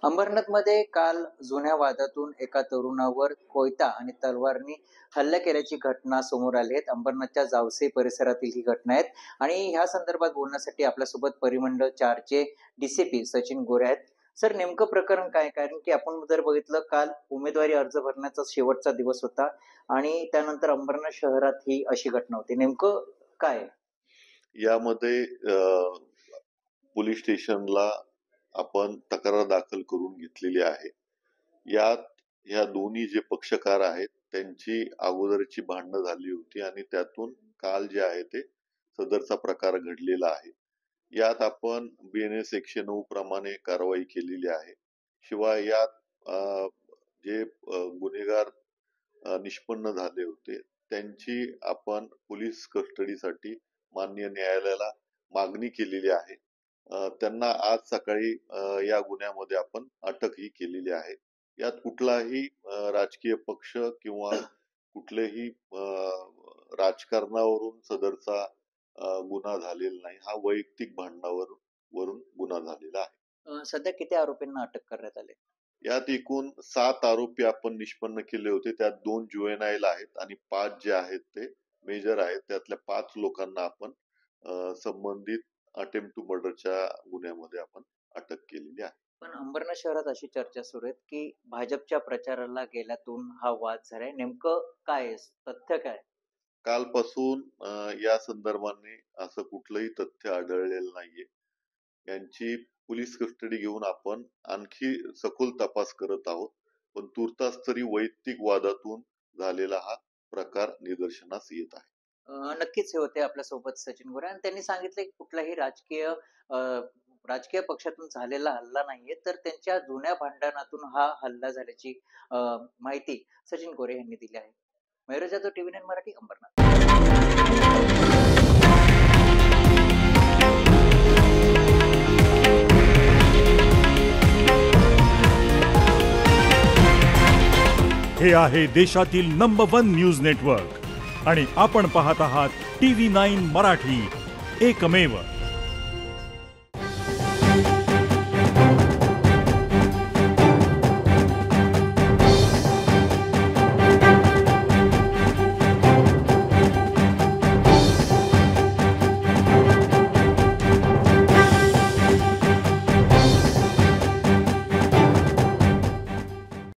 अंबरनाथमध्ये काल जुन्या वादातून एका तरुणावर कोयता आणि तलवारने हल्ला केल्याची घटना समोर आली आहे. अंबरनाथच्या जावसे परिसरातील ही घटना आहे आणि ह्या संदर्भात बोलण्यासाठी आपल्यासोबत परिमंडळ 4चे डीसीपी सचिन गोरे आहेत. सर, नेमकं प्रकरण काय? कारण की आपण जर बघितलं, काल उमेदवारी अर्ज भरण्याचा शेवटचा दिवस होता आणि त्यानंतर अंबरनाथ शहरात ही अशी घटना होती. नेमकं काय? यामध्ये पोलीस स्टेशनला आपण तक्रार दाखल करून घेतलेली आहे. यात ह्या दोन्ही जे पक्षकार आहेत त्यांची अगोदरची भांडणं झाली होती आणि त्यातून काल जे आहे ते सदरचा प्रकार घडलेला आहे. यात आपण BNS 109 प्रमाणे कारवाई केलेली आहे. शिवाय यात जे गुन्हेगार निष्पन्न झाले होते त्यांची आपण पोलीस कस्टडीसाठी माननीय न्यायालयाला मागणी केलेली आहे. त्यांना आज सकाळी या गुन्ह्यामध्ये आपण अटकही केलेली आहे. यात कुठलाही राजकीय पक्ष किंवा कुठलेही राजकारणावरून सदरचा गुन्हा झालेला नाही. हा वैयक्तिक भांडणावरून गुन्हा झालेला आहे. सध्या किती आरोपींना अटक करण्यात आली? यात एकूण 7 आरोपी आपण निष्पन्न केले होते. त्यात 2 जुवेनाईल आहेत आणि 5 जे आहेत ते मेजर आहेत. त्यातल्या 5 लोकांना आपण संबंधित अटेम्प्ट टू मर्डरच्या गुन्ह्यामध्ये आपण अटक केलेली आहे. पण अंबरनाथ शहरात अशी चर्चा सुरू आहे की भाजपच्या प्रचाराला गेल्यातून हा वाद झालाय. नेमकं काय तथ्य काय? कालपासून या संदर्भाने असं कुठलंही तथ्य आढळलेलं नाहीये. यांची पोलीस कस्टडी घेऊन आपण आणखी सखोल तपास करत आहोत. पण तुर्तास तरी वैयक्तिक वादातून झालेला हा प्रकार निदर्शनास येत आहे. नक्कीच हे होते आपल्यासोबत सचिन गोरे आणि त्यांनी सांगितले की कुठल्याही राजकीय पक्षातून झालेला हल्ला नाहीये, तर त्यांच्या जुन्या भांडणातून हा हल्ला झाल्याची माहिती सचिन गोरे यांनी दिली आहे. मयूर जाधव, TV9 मराठी, अंबरनाथ. हे आहे देशातील नंबर 1 न्यूज नेटवर्क आणि आपण पाहत आहात TV9 मराठी, एकमेव.